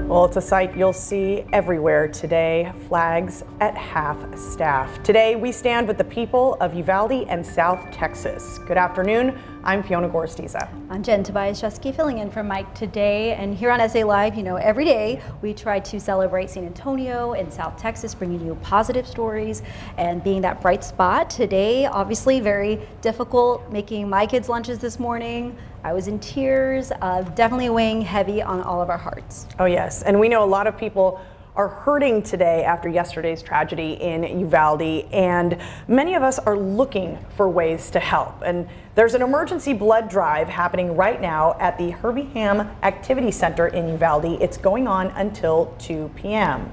Well, it's a sight you'll see everywhere today, flags at half-staff. Today, we stand with the people of Uvalde and South Texas. Good afternoon, I'm Fiona Gorstiza. I'm Jen Tobias-Shusky filling in for Mike today. And here on SA Live, you know, every day we try to celebrate San Antonio and South Texas, bringing you positive stories and being that bright spot. Today, obviously very difficult making my kids' lunches this morning. I was in tears, definitely weighing heavy on all of our hearts. Oh yes, and we know a lot of people are hurting today after yesterday's tragedy in Uvalde, and many of us are looking for ways to help. And there's an emergency blood drive happening right now at the Herbie Ham Activity Center in Uvalde. It's going on until 2 p.m.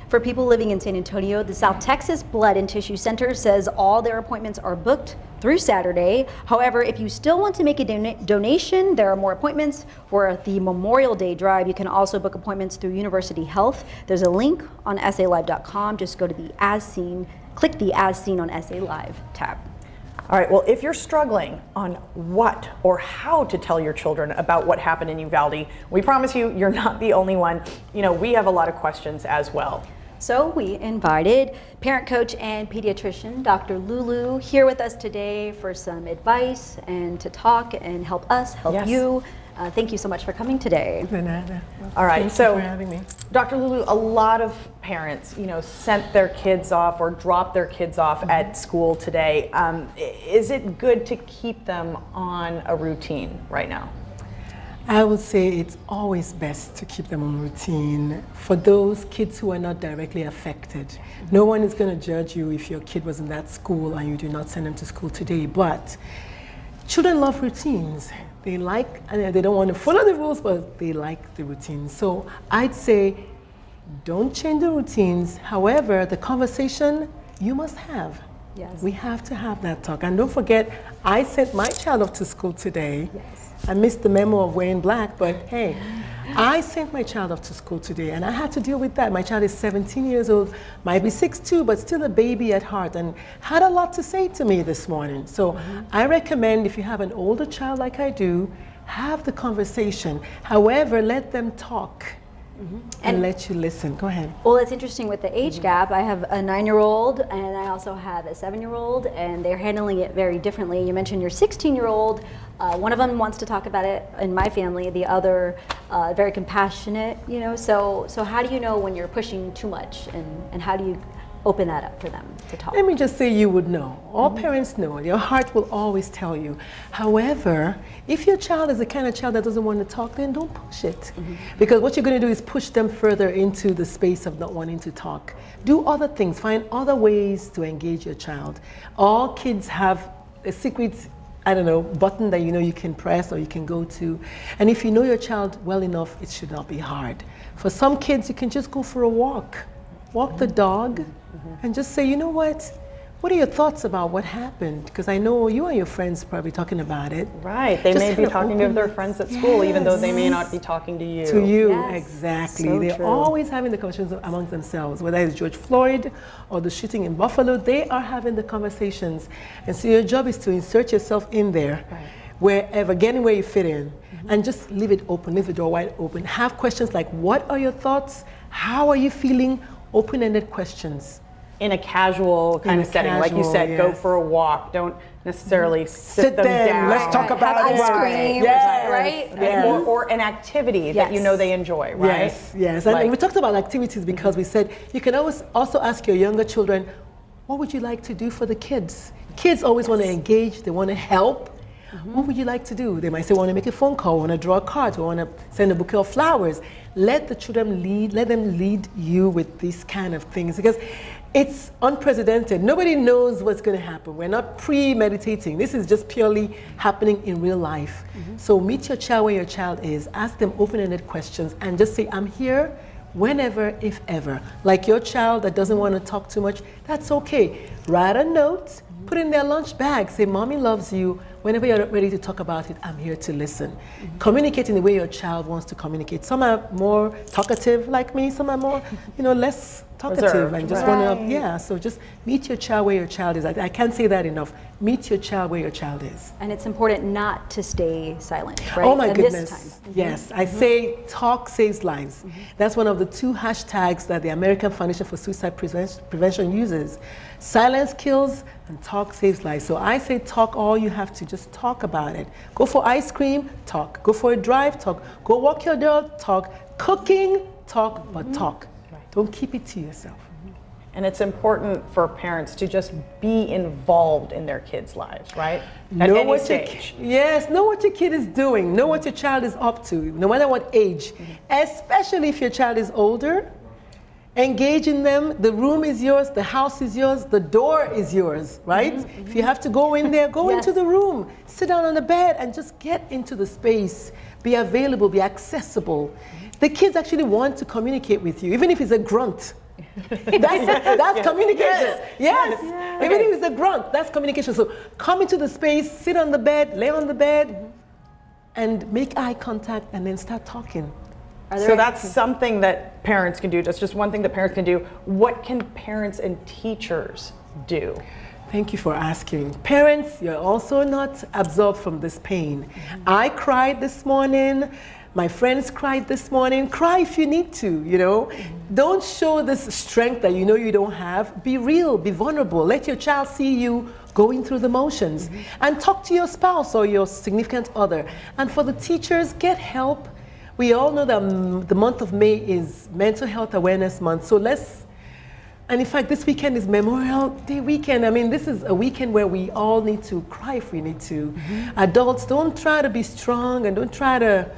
For people living in San Antonio, the South Texas Blood and Tissue Center says all their appointments are booked through Saturday. However, if you still want to make a donation, there are more appointments for the Memorial Day drive. You can also book appointments through University Health. There's a link on SALive.com. Just go to the As Seen, click the As Seen on SA Live tab. All right, well, if you're struggling on what or how to tell your children about what happened in Uvalde, we promise you, you're not the only one. You know, we have a lot of questions as well. So we invited parent coach and pediatrician Dr. Lulu here with us today for some advice and to talk and help us help you. Thank you so much for coming today. All right, Thank so you for having me. Dr. Lulu, a lot of parents, you know, sent their kids off or dropped their kids off at school today. Is it good to keep them on a routine right now? I would say it's always best to keep them on routine for those kids who are not directly affected. No one is going to judge you if your kid was in that school and you do not send them to school today, but children love routines. They like, and they don't want to follow the rules, but they like the routines. So I'd say don't change the routines. However, the conversation you must have. Yes. We have to have that talk. And don't forget, I sent my child off to school today. Yes. I missed the memo of wearing black, but hey, I sent my child off to school today and I had to deal with that. My child is 17 years old, might be 6'2", but still a baby at heart and had a lot to say to me this morning. So I recommend if you have an older child like I do, have the conversation. However, let them talk. And let you listen. Go ahead. Well, it's interesting with the age gap. I have a 9-year-old and I also have a 7-year-old, and they're handling it very differently. You mentioned your 16-year-old. One of them wants to talk about it in my family. The other, very compassionate. You know, so how do you know when you're pushing too much, and how do you open that up for them to talk? Let me just say you would know. All parents know. Your heart will always tell you. However, if your child is the kind of child that doesn't want to talk, then don't push it. Because what you're going to do is push them further into the space of not wanting to talk. Do other things. Find other ways to engage your child. All kids have a secret, I don't know, button that you know you can press or you can go to. And if you know your child well enough, it should not be hard. For some kids, you can just go for a walk. Walk the dog and just say, you know what are your thoughts about what happened? Because I know you and your friends probably talking about it. Right, they may be talking to their friends at school, even though they may not be talking to you. To you, Yes. exactly. So They're true. always having the conversations amongst themselves, whether it's George Floyd or the shooting in Buffalo, they are having the conversations. And so your job is to insert yourself in there, wherever, get anywhere you fit in, and just leave it open, leave the door wide open. Have questions like, what are your thoughts? How are you feeling? Open-ended questions. In a casual kind of setting, like you said, go for a walk. Don't necessarily sit them down. Let's talk about Have it. ice cream, Yes. right? Yes. Or an activity that you know they enjoy, right? Yes, yes. And we talked about activities because we said you can always also ask your younger children, what would you like to do for the kids? Kids always want to engage, they want to help. What would you like to do? They might say, want to make a phone call, want to draw a card, want to send a bouquet of flowers. Let the children lead, let them lead you with these kind of things because it's unprecedented. Nobody knows what's going to happen. We're not premeditating. This is just purely happening in real life. So meet your child where your child is, ask them open-ended questions and just say, I'm here whenever, if ever. Like your child that doesn't want to talk too much, that's okay. Write a note, put it in their lunch bag, say, Mommy loves you. Whenever you're ready to talk about it, I'm here to listen. Communicate in the way your child wants to communicate. Some are more talkative like me, some are more, less talkative Reserved, and just right. want to, yeah. So just meet your child where your child is. I can't say that enough. Meet your child where your child is. And it's important not to stay silent, right? Oh my At goodness. This time. Yes, I say talk saves lives. That's one of the 2 hashtags that the American Foundation for Suicide Prevention uses. Silence kills and talk saves lives. So I say talk all you have to, just talk about it. Go for ice cream, talk. Go for a drive, talk. Go walk your dog, talk. Cooking, talk, but talk. Don't keep it to yourself. And it's important for parents to just be involved in their kids' lives, right? At Know any what stage. know what your kid is doing. Know what your child is up to, no matter what age. Especially if your child is older. Engage in them. The room is yours, the house is yours, the door is yours, right? If you have to go in there, go into the room. Sit down on the bed and just get into the space. Be available, be accessible. The kids actually want to communicate with you, even if it's a grunt. That's communication. Yes. Even if it's a grunt, that's communication. So come into the space, sit on the bed, lay on the bed, and make eye contact, and then start talking. So that's something that parents can do. That's just one thing that parents can do. What can parents and teachers do? Thank you for asking. Parents, you're also not absolved from this pain. I cried this morning. My friends cried this morning. Cry if you need to, you know. Don't show this strength that you know you don't have. Be real, be vulnerable. Let your child see you going through the motions. And talk to your spouse or your significant other. And for the teachers, get help. We all know that the month of May is Mental Health Awareness Month. So and in fact, this weekend is Memorial Day weekend. I mean, this is a weekend where we all need to cry if we need to. Adults, don't try to be strong and don't try to,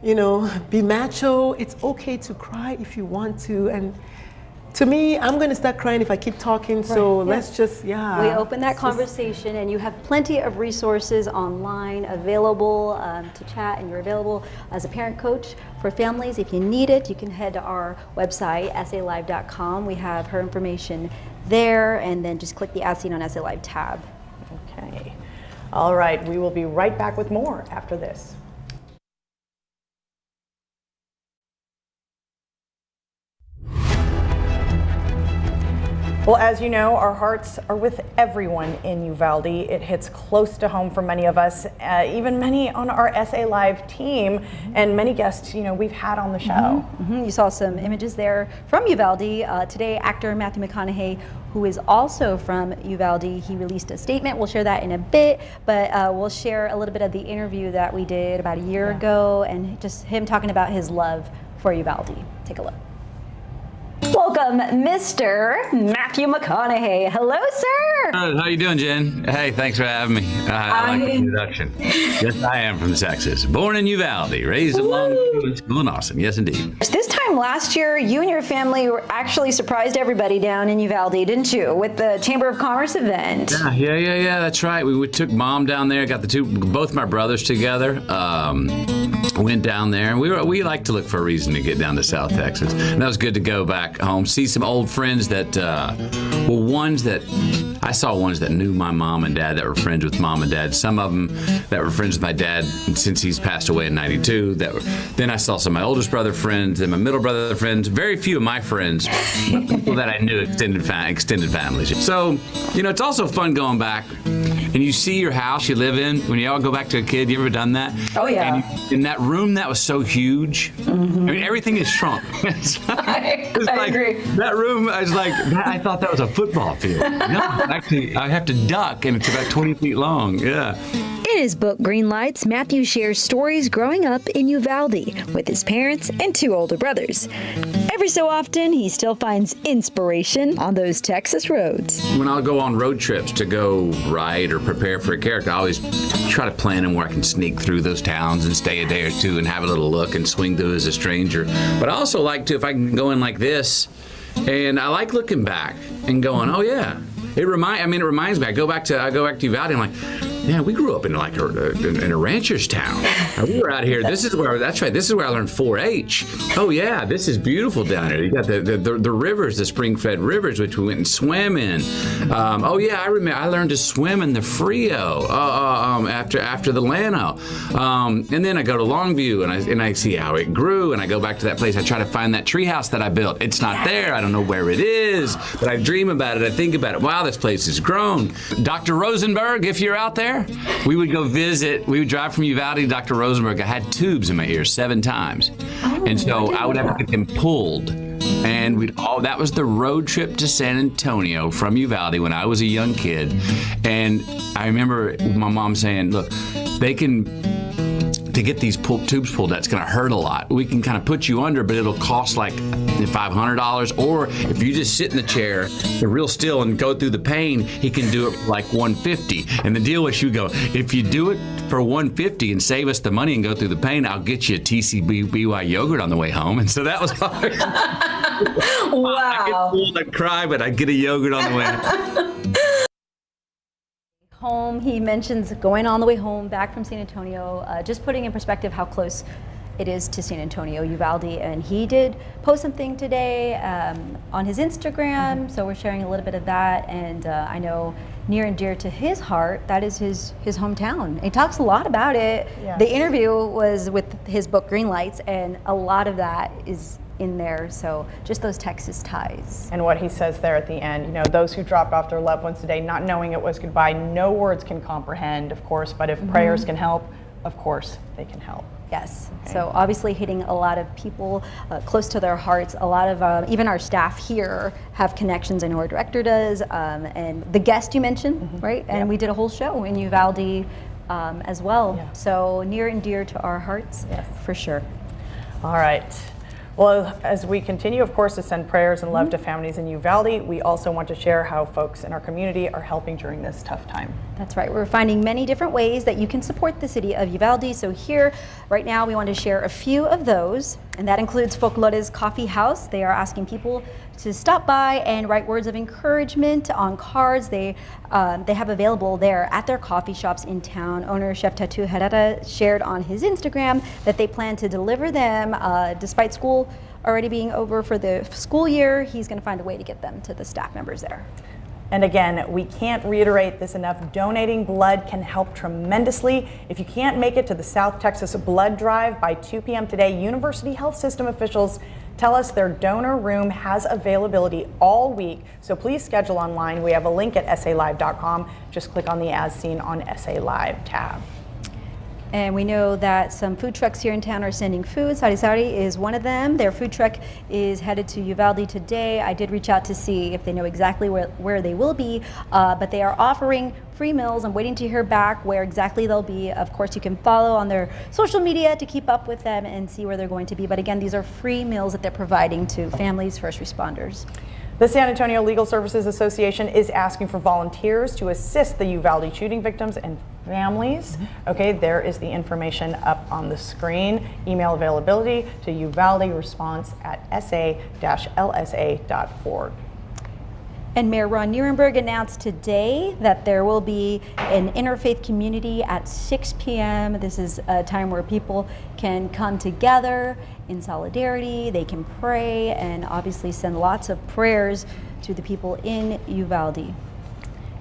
you know, be macho. It's okay to cry if you want to. And to me, I'm going to start crying if I keep talking. So let's just, We open that conversation, and you have plenty of resources online available to chat, and you're available as a parent coach for families. If you need it, you can head to our website, salive.com. We have her information there, and then just click the As Seen on SA Live tab. Okay. All right. We will be right back with more after this. Well, as you know, our hearts are with everyone in Uvalde. It hits close to home for many of us, even many on our SA Live team, and many guests, you know, we've had on the show. You saw some images there from Uvalde. Today, actor Matthew McConaughey, who is also from Uvalde, he released a statement. We'll share that in a bit, but we'll share a little bit of the interview that we did about a year ago, and just him talking about his love for Uvalde. Take a look. Welcome, Mr. Matthew McConaughey. Hello, sir. How you doing, Jen? Hey, thanks for having me. I like the introduction. Yes, I am from Texas. Born in Uvalde, raised along school in Austin. Yes, indeed. This time last year, you and your family were actually surprised everybody down in Uvalde, didn't you, with the Chamber of Commerce event? Yeah. That's right. We took Mom down there, got both my brothers together. Went down there, and we like to look for a reason to get down to South Texas. And that was good to go back home, see some old friends that, I saw ones that knew my mom and dad, that were friends with mom and dad. Some of them that were friends with my dad since he's passed away in '92. Then I saw some of my oldest brother friends and my middle brother friends. Very few of my friends, people that I knew, extended families. So, you know, it's also fun going back and you see your house you live in when you all go back to a kid. You ever done that? Oh yeah. And in that room that was so huge, I mean, everything is shrunk. I agree. That room, I thought that was a football field. No, actually, I have to duck, and it's about 20 feet long. Yeah. In his book, Green Lights, Matthew shares stories growing up in Uvalde with his parents and 2 older brothers. Every so often, he still finds inspiration on those Texas roads. When I'll go on road trips to go write or prepare for a character, I always try to plan them where I can sneak through those towns and stay a day or two and have a little look and swing through as a stranger. But I also like to, if I can go in like this, and I like looking back and going, oh yeah. It reminds me. I go back to Uvalde. I'm like, yeah, we grew up in like in a rancher's town. We were out here. That's right. This is where I learned 4-H. Oh yeah, this is beautiful down here. You got the rivers, the spring-fed rivers, which we went and swam in. Oh yeah, I remember. I learned to swim in the Frio after the Llano. And then I go to Longview and I see how it grew. And I go back to that place. I try to find that treehouse that I built. It's not there. I don't know where it is, but I dream about it. I think about it. Wow, this place has grown. Dr. Rosenberg, if you're out there, we would go visit. We would drive from Uvalde to Dr. Rosenberg. I had tubes in my ears 7 times. And so I would have to get them pulled. And that was the road trip to San Antonio from Uvalde when I was a young kid. And I remember my mom saying, look, to get these tubes pulled out, it's going to hurt a lot. We can kind of put you under, but it'll cost like $500. Or if you just sit in the chair, real still, and go through the pain, he can do it for like $150. And the deal was, you go, if you do it for $150 and save us the money and go through the pain, I'll get you a TCBY yogurt on the way home. And so that was hard. Wow. I get pulled, I'd cry, but I'd get a yogurt on the way home. Home, he mentions going on the way home back from San Antonio, just putting in perspective how close it is to San Antonio, Uvalde, and he did post something today on his Instagram, so we're sharing a little bit of that, and I know near and dear to his heart, that is his hometown. He talks a lot about it. Yes. The interview was with his book Green Lights, and a lot of that is in there, so just those Texas ties. And what he says there at the end, those who dropped off their loved ones today, not knowing it was goodbye, no words can comprehend, of course, but if prayers can help, of course they can help. Yes, Okay. so obviously hitting a lot of people close to their hearts. A lot of, even our staff here have connections. I know our director does, and the guest you mentioned, right? And Yep. we did a whole show in Uvalde as well. Yeah. So near and dear to our hearts, Yes. for sure. All right. Well, as we continue, of course, to send prayers and love to families in Uvalde, we also want to share how folks in our community are helping during this tough time. That's right. We're finding many different ways that you can support the city of Uvalde. So here, right now, we want to share a few of those, and that includes Folklore's Coffee House. They are asking people to stop by and write words of encouragement on cards they have available there at their coffee shops in town. Owner Chef Tatu Herrera shared on his Instagram that they plan to deliver them despite school already being over for the school year. He's going to find a way to get them to the staff members there. And again, we can't reiterate this enough. Donating blood can help tremendously. If you can't make it to the South Texas Blood Drive by 2 p.m. today, University Health System officials tell us their donor room has availability all week. So please schedule online. We have a link at salive.com. Just click on the As Seen on SA Live tab. And we know that some food trucks here in town are sending food. Sari Sari is one of them. Their food truck is headed to Uvalde today. I did reach out to see if they know exactly where they will be, but they are offering free meals. I'm waiting to hear back where exactly they'll be. Of course, you can follow on their social media to keep up with them and see where they're going to be. But again, these are free meals that they're providing to families, first responders. The San Antonio Legal Services Association is asking for volunteers to assist the Uvalde shooting victims and families. Okay, there is the information up on the screen. Email availability to Uvalde response at sa-lsa.org. And Mayor Ron Nirenberg announced today that there will be an interfaith community at 6 p.m. This is a time where people can come together in solidarity. They can pray and obviously send lots of prayers to the people in Uvalde.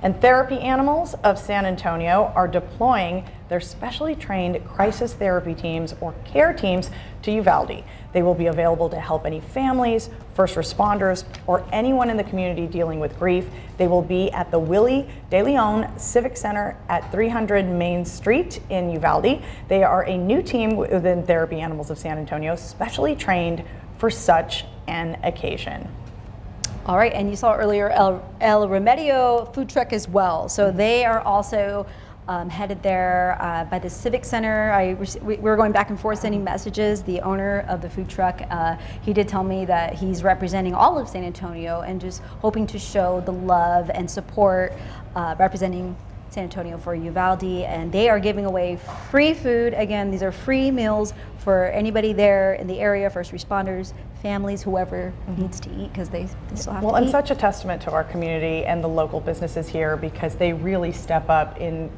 And therapy animals of San Antonio are deploying their specially trained crisis therapy teams or care teams to Uvalde. They will be available to help any families, first responders, or anyone in the community dealing with grief. They will be at the Willie De Leon Civic Center at 300 Main Street in Uvalde. They are a new team within Therapy Animals of San Antonio, specially trained for such an occasion. All right, and you saw earlier El Remedio food truck as well. So they are also headed there by the Civic Center. We were going back and forth sending messages. The owner of the food truck, he did tell me that he's representing all of San Antonio and just hoping to show the love and support representing San Antonio for Uvalde, and they are giving away free food. Again, these are free meals for anybody there in the area, first responders, families, whoever needs to eat, because they still have to eat. And such a testament to our community and the local businesses here, because they really step up in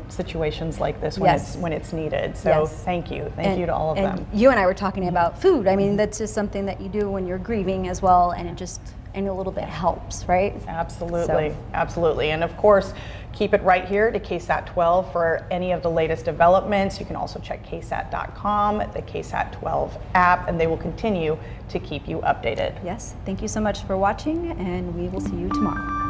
situations like this when Yes. it's needed. So Yes. thank you to all of them. You and I were talking about food. I mean, that's just something that you do when you're grieving as well, and it just a little bit helps, right? Absolutely, So- absolutely. And of course, keep it right here to KSAT 12 for any of the latest developments. You can also check ksat.com, the KSAT 12 app, and they will continue to keep you updated. Yes, thank you so much for watching, and we will see you tomorrow.